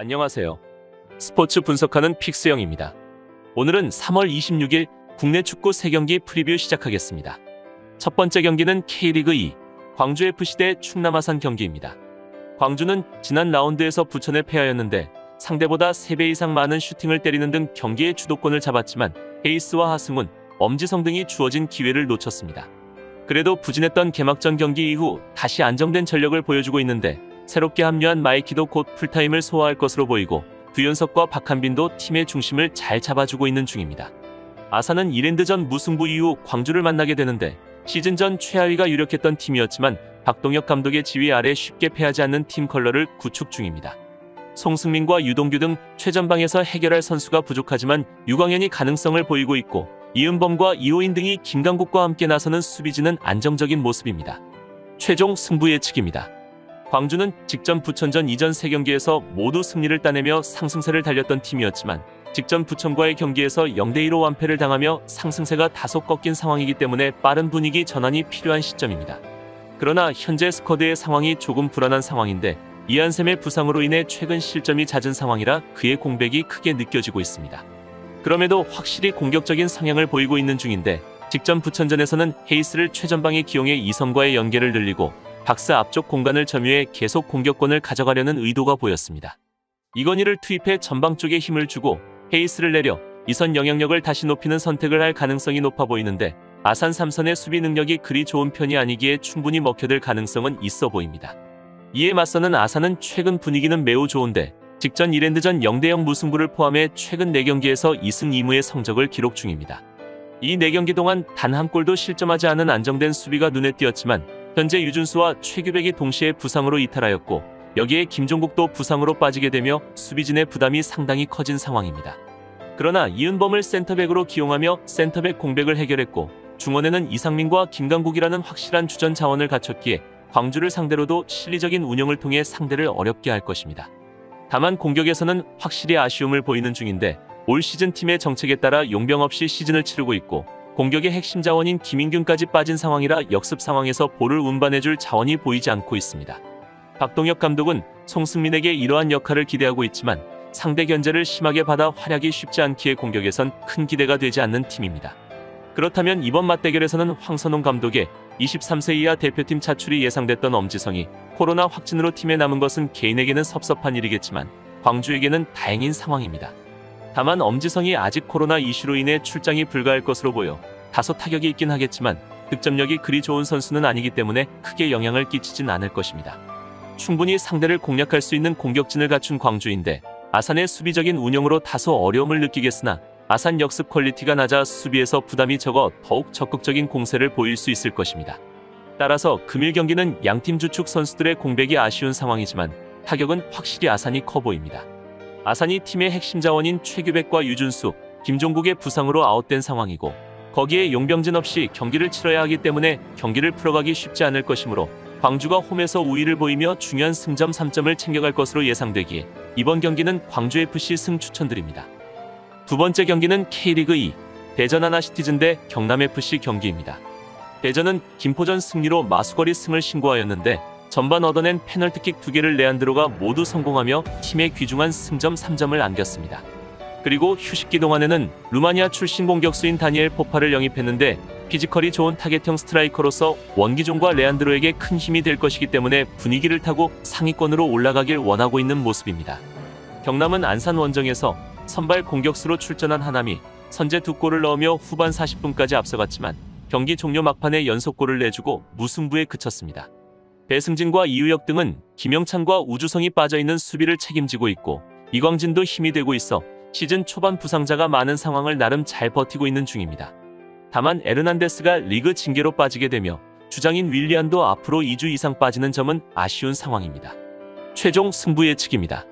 안녕하세요. 스포츠 분석하는 픽스영입니다. 오늘은 3월 26일 국내 축구 3경기 프리뷰 시작하겠습니다. 첫 번째 경기는 K리그 2 광주FC 대 충남아산 경기입니다. 광주는 지난 라운드에서 부천에 패하였는데 상대보다 3배 이상 많은 슈팅을 때리는 등 경기의 주도권을 잡았지만 헤이스와 하승훈, 엄지성 등이 주어진 기회를 놓쳤습니다. 그래도 부진했던 개막전 경기 이후 다시 안정된 전력을 보여주고 있는데 새롭게 합류한 마이키도 곧 풀타임을 소화할 것으로 보이고 두윤석과 박한빈도 팀의 중심을 잘 잡아주고 있는 중입니다. 아산은 이랜드전 무승부 이후 광주를 만나게 되는데 시즌 전 최하위가 유력했던 팀이었지만 박동혁 감독의 지휘 아래 쉽게 패하지 않는 팀 컬러를 구축 중입니다. 송승민과 유동규 등 최전방에서 해결할 선수가 부족하지만 유광현이 가능성을 보이고 있고 이은범과 이호인 등이 김강국과 함께 나서는 수비진은 안정적인 모습입니다. 최종 승부 예측입니다. 광주는 직전 부천전 이전 3경기에서 모두 승리를 따내며 상승세를 달렸던 팀이었지만 직전 부천과의 경기에서 0대2로 완패를 당하며 상승세가 다소 꺾인 상황이기 때문에 빠른 분위기 전환이 필요한 시점입니다. 그러나 현재 스쿼드의 상황이 조금 불안한 상황인데 이한샘의 부상으로 인해 최근 실점이 잦은 상황이라 그의 공백이 크게 느껴지고 있습니다. 그럼에도 확실히 공격적인 성향을 보이고 있는 중인데 직전 부천전에서는 헤이스를 최전방에 기용해 이성과의 연계를 늘리고 박스 앞쪽 공간을 점유해 계속 공격권을 가져가려는 의도가 보였습니다. 이건희를 투입해 전방 쪽에 힘을 주고 헤이스를 내려 이선 영향력을 다시 높이는 선택을 할 가능성이 높아 보이는데 아산 3선의 수비 능력이 그리 좋은 편이 아니기에 충분히 먹혀들 가능성은 있어 보입니다. 이에 맞서는 아산은 최근 분위기는 매우 좋은데 직전 이랜드전 0대0 무승부를 포함해 최근 4경기에서 2승 2무의 성적을 기록 중입니다. 이 4경기 동안 단 한 골도 실점하지 않은 안정된 수비가 눈에 띄었지만 현재 유준수와 최규백이 동시에 부상으로 이탈하였고 여기에 김종국도 부상으로 빠지게 되며 수비진의 부담이 상당히 커진 상황입니다. 그러나 이은범을 센터백으로 기용하며 센터백 공백을 해결했고 중원에는 이상민과 김강국이라는 확실한 주전 자원을 갖췄기에 광주를 상대로도 실리적인 운영을 통해 상대를 어렵게 할 것입니다. 다만 공격에서는 확실히 아쉬움을 보이는 중인데 올 시즌 팀의 정책에 따라 용병 없이 시즌을 치르고 있고 공격의 핵심 자원인 김인균까지 빠진 상황이라 역습 상황에서 볼을 운반해줄 자원이 보이지 않고 있습니다. 박동혁 감독은 송승민에게 이러한 역할을 기대하고 있지만 상대 견제를 심하게 받아 활약이 쉽지 않기에 공격에선 큰 기대가 되지 않는 팀입니다. 그렇다면 이번 맞대결에서는 황선홍 감독의 23세 이하 대표팀 차출이 예상됐던 엄지성이 코로나 확진으로 팀에 남은 것은 개인에게는 섭섭한 일이겠지만 광주에게는 다행인 상황입니다. 다만 엄지성이 아직 코로나 이슈로 인해 출장이 불가할 것으로 보여 다소 타격이 있긴 하겠지만 득점력이 그리 좋은 선수는 아니기 때문에 크게 영향을 끼치진 않을 것입니다. 충분히 상대를 공략할 수 있는 공격진을 갖춘 광주인데 아산의 수비적인 운영으로 다소 어려움을 느끼겠으나 아산 역습 퀄리티가 낮아 수비에서 부담이 적어 더욱 적극적인 공세를 보일 수 있을 것입니다. 따라서 금일 경기는 양팀 주축 선수들의 공백이 아쉬운 상황이지만 타격은 확실히 아산이 커 보입니다. 아산이 팀의 핵심 자원인 최규백과 유준수, 김종국의 부상으로 아웃된 상황이고 거기에 용병진 없이 경기를 치러야 하기 때문에 경기를 풀어가기 쉽지 않을 것이므로 광주가 홈에서 우위를 보이며 중요한 승점 3점을 챙겨갈 것으로 예상되기에 이번 경기는 광주FC 승 추천드립니다. 두 번째 경기는 K리그 2 대전 하나시티즌 대 경남FC 경기입니다. 대전은 김포전 승리로 마수거리 승을 신고하였는데 전반 얻어낸 페널티킥 2개를 레안드로가 모두 성공하며 팀에 귀중한 승점 3점을 안겼습니다. 그리고 휴식기 동안에는 루마니아 출신 공격수인 다니엘 포파를 영입했는데 피지컬이 좋은 타겟형 스트라이커로서 원기종과 레안드로에게 큰 힘이 될 것이기 때문에 분위기를 타고 상위권으로 올라가길 원하고 있는 모습입니다. 경남은 안산 원정에서 선발 공격수로 출전한 하남이 선제 2골을 넣으며 후반 40분까지 앞서갔지만 경기 종료 막판에 연속골을 내주고 무승부에 그쳤습니다. 배승진과 이우혁 등은 김영찬과 우주성이 빠져있는 수비를 책임지고 있고 이광진도 힘이 되고 있어 시즌 초반 부상자가 많은 상황을 나름 잘 버티고 있는 중입니다. 다만 에르난데스가 리그 징계로 빠지게 되며 주장인 윌리안도 앞으로 2주 이상 빠지는 점은 아쉬운 상황입니다. 최종 승부 예측입니다.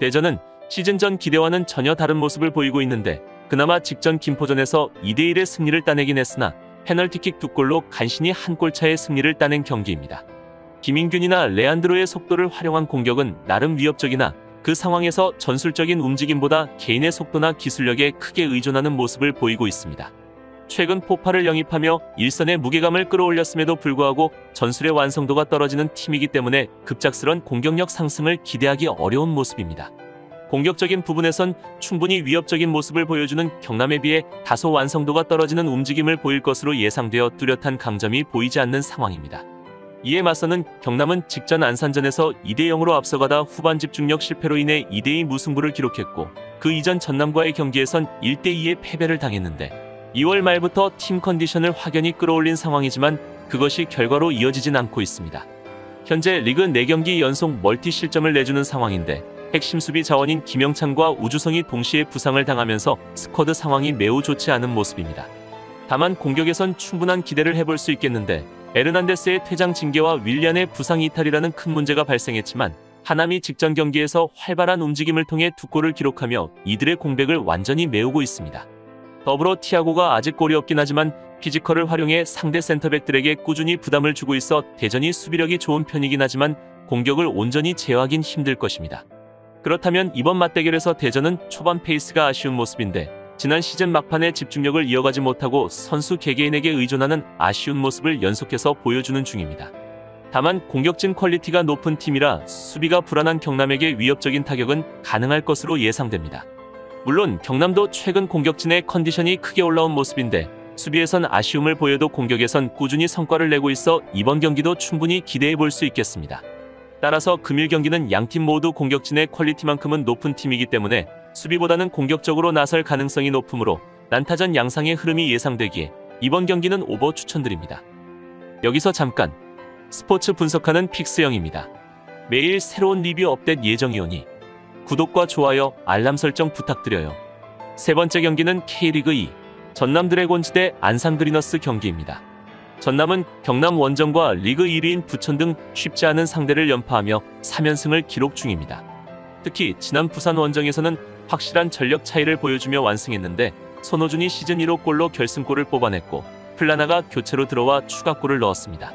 대전은 시즌 전 기대와는 전혀 다른 모습을 보이고 있는데 그나마 직전 김포전에서 2대1의 승리를 따내긴 했으나 페널티킥 2골로 간신히 한 골차의 승리를 따낸 경기입니다. 김인균이나 레안드로의 속도를 활용한 공격은 나름 위협적이나 그 상황에서 전술적인 움직임보다 개인의 속도나 기술력에 크게 의존하는 모습을 보이고 있습니다. 최근 포파를 영입하며 일선의 무게감을 끌어올렸음에도 불구하고 전술의 완성도가 떨어지는 팀이기 때문에 급작스런 공격력 상승을 기대하기 어려운 모습입니다. 공격적인 부분에선 충분히 위협적인 모습을 보여주는 경남에 비해 다소 완성도가 떨어지는 움직임을 보일 것으로 예상되어 뚜렷한 강점이 보이지 않는 상황입니다. 이에 맞서는 경남은 직전 안산전에서 2대0으로 앞서가다 후반 집중력 실패로 인해 2대2 무승부를 기록했고, 그 이전 전남과의 경기에선 1대2의 패배를 당했는데 2월 말부터 팀 컨디션을 확연히 끌어올린 상황이지만 그것이 결과로 이어지진 않고 있습니다. 현재 리그 4경기 연속 멀티 실점을 내주는 상황인데 핵심 수비 자원인 김영찬과 우주성이 동시에 부상을 당하면서 스쿼드 상황이 매우 좋지 않은 모습입니다. 다만 공격에선 충분한 기대를 해볼 수 있겠는데 에르난데스의 퇴장 징계와 윌리안의 부상 이탈이라는 큰 문제가 발생했지만 하남이 직전 경기에서 활발한 움직임을 통해 2골을 기록하며 이들의 공백을 완전히 메우고 있습니다. 더불어 티아고가 아직 골이 없긴 하지만 피지컬을 활용해 상대 센터백들에게 꾸준히 부담을 주고 있어 대전이 수비력이 좋은 편이긴 하지만 공격을 온전히 제어하긴 힘들 것입니다. 그렇다면 이번 맞대결에서 대전은 초반 페이스가 아쉬운 모습인데 지난 시즌 막판에 집중력을 이어가지 못하고 선수 개개인에게 의존하는 아쉬운 모습을 연속해서 보여주는 중입니다. 다만 공격진 퀄리티가 높은 팀이라 수비가 불안한 경남에게 위협적인 타격은 가능할 것으로 예상됩니다. 물론 경남도 최근 공격진의 컨디션이 크게 올라온 모습인데 수비에선 아쉬움을 보여도 공격에선 꾸준히 성과를 내고 있어 이번 경기도 충분히 기대해 볼 수 있겠습니다. 따라서 금일 경기는 양팀 모두 공격진의 퀄리티만큼은 높은 팀이기 때문에 수비보다는 공격적으로 나설 가능성이 높으므로 난타전 양상의 흐름이 예상되기에 이번 경기는 오버 추천드립니다. 여기서 잠깐 스포츠 분석하는 픽스영입니다. 매일 새로운 리뷰 업데이트 예정이오니 구독과 좋아요, 알람 설정 부탁드려요. 세 번째 경기는 K리그 2 전남 드래곤즈 대 안산 그리너스 경기입니다. 전남은 경남 원정과 리그 1위인 부천 등 쉽지 않은 상대를 연파하며 3연승을 기록 중입니다. 특히 지난 부산 원정에서는 확실한 전력 차이를 보여주며 완승했는데 손호준이 시즌 1호 골로 결승골을 뽑아냈고 플라나가 교체로 들어와 추가골을 넣었습니다.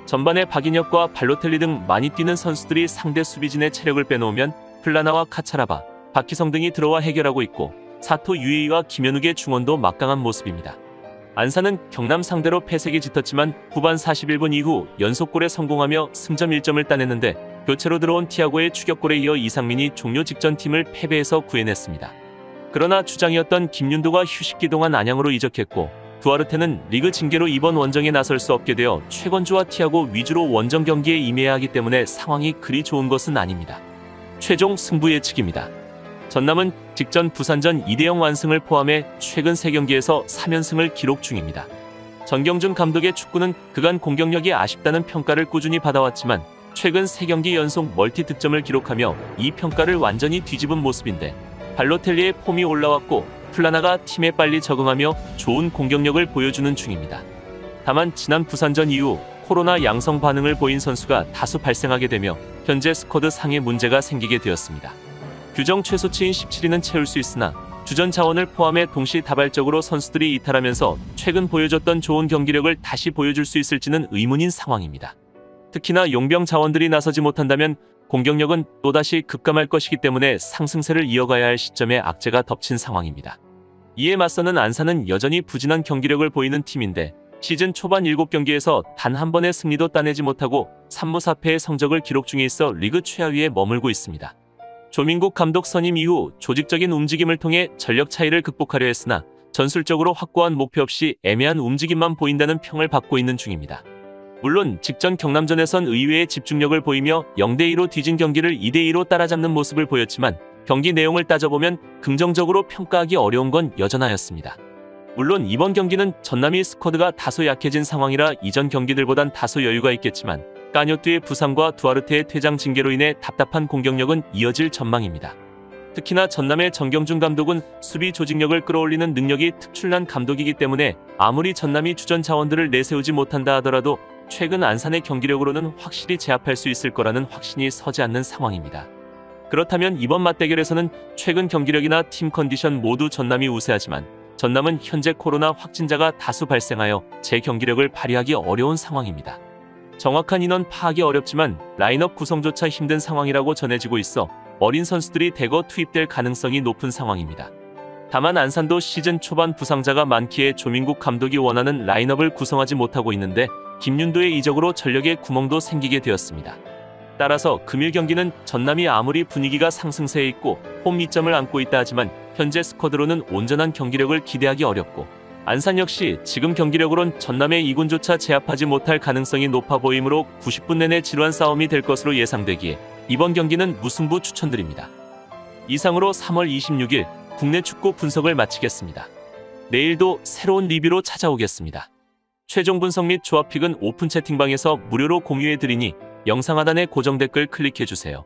전반에 박인혁과 발로텔리 등 많이 뛰는 선수들이 상대 수비진의 체력을 빼놓으면 플라나와 카차라바, 박희성 등이 들어와 해결하고 있고 사토 유에이와 김현욱의 중원도 막강한 모습입니다. 안산은 경남 상대로 패색이 짙었지만 후반 41분 이후 연속골에 성공하며 승점 1점을 따냈는데 교체로 들어온 티아고의 추격골에 이어 이상민이 종료 직전 팀을 패배해서 구해냈습니다. 그러나 주장이었던 김윤도가 휴식기 동안 안양으로 이적했고 두아르테는 리그 징계로 이번 원정에 나설 수 없게 되어 최건주와 티아고 위주로 원정 경기에 임해야 하기 때문에 상황이 그리 좋은 것은 아닙니다. 최종 승부 예측입니다. 전남은 직전 부산전 2대0 완승을 포함해 최근 3경기에서 3연승을 기록 중입니다. 전경준 감독의 축구는 그간 공격력이 아쉽다는 평가를 꾸준히 받아왔지만 최근 3경기 연속 멀티 득점을 기록하며 이 평가를 완전히 뒤집은 모습인데 발로텔리의 폼이 올라왔고 플라나가 팀에 빨리 적응하며 좋은 공격력을 보여주는 중입니다. 다만 지난 부산전 이후 코로나 양성 반응을 보인 선수가 다수 발생하게 되며 현재 스쿼드 상에 문제가 생기게 되었습니다. 규정 최소치인 17인은 채울 수 있으나 주전 자원을 포함해 동시다발적으로 선수들이 이탈하면서 최근 보여줬던 좋은 경기력을 다시 보여줄 수 있을지는 의문인 상황입니다. 특히나 용병 자원들이 나서지 못한다면 공격력은 또다시 급감할 것이기 때문에 상승세를 이어가야 할 시점에 악재가 덮친 상황입니다. 이에 맞서는 안산은 여전히 부진한 경기력을 보이는 팀인데 시즌 초반 7경기에서 단 한 번의 승리도 따내지 못하고 3무 4패의 성적을 기록 중에 있어 리그 최하위에 머물고 있습니다. 조민국 감독 선임 이후 조직적인 움직임을 통해 전력 차이를 극복하려 했으나 전술적으로 확고한 목표 없이 애매한 움직임만 보인다는 평을 받고 있는 중입니다. 물론 직전 경남전에선 의외의 집중력을 보이며 0대2로 뒤진 경기를 2대2로 따라잡는 모습을 보였지만 경기 내용을 따져보면 긍정적으로 평가하기 어려운 건 여전하였습니다. 물론 이번 경기는 전남이 스쿼드가 다소 약해진 상황이라 이전 경기들보단 다소 여유가 있겠지만 까뇨뚜의 부상과 두아르테의 퇴장 징계로 인해 답답한 공격력은 이어질 전망입니다. 특히나 전남의 정경준 감독은 수비 조직력을 끌어올리는 능력이 특출난 감독이기 때문에 아무리 전남이 주전 자원들을 내세우지 못한다 하더라도 최근 안산의 경기력으로는 확실히 제압할 수 있을 거라는 확신이 서지 않는 상황입니다. 그렇다면 이번 맞대결에서는 최근 경기력이나 팀 컨디션 모두 전남이 우세하지만 전남은 현재 코로나 확진자가 다수 발생하여 제 경기력을 발휘하기 어려운 상황입니다. 정확한 인원 파악이 어렵지만 라인업 구성조차 힘든 상황이라고 전해지고 있어 어린 선수들이 대거 투입될 가능성이 높은 상황입니다. 다만 안산도 시즌 초반 부상자가 많기에 조민국 감독이 원하는 라인업을 구성하지 못하고 있는데 김윤도의 이적으로 전력에 구멍도 생기게 되었습니다. 따라서 금일 경기는 전남이 아무리 분위기가 상승세에 있고 홈 이점을 안고 있다 하지만 현재 스쿼드로는 온전한 경기력을 기대하기 어렵고 안산 역시 지금 경기력으론 전남의 2군조차 제압하지 못할 가능성이 높아 보이므로 90분 내내 지루한 싸움이 될 것으로 예상되기에 이번 경기는 무승부 추천드립니다. 이상으로 3월 26일 국내 축구 분석을 마치겠습니다. 내일도 새로운 리뷰로 찾아오겠습니다. 최종 분석 및 조합픽은 오픈 채팅방에서 무료로 공유해드리니 영상 하단의 고정 댓글 클릭해주세요.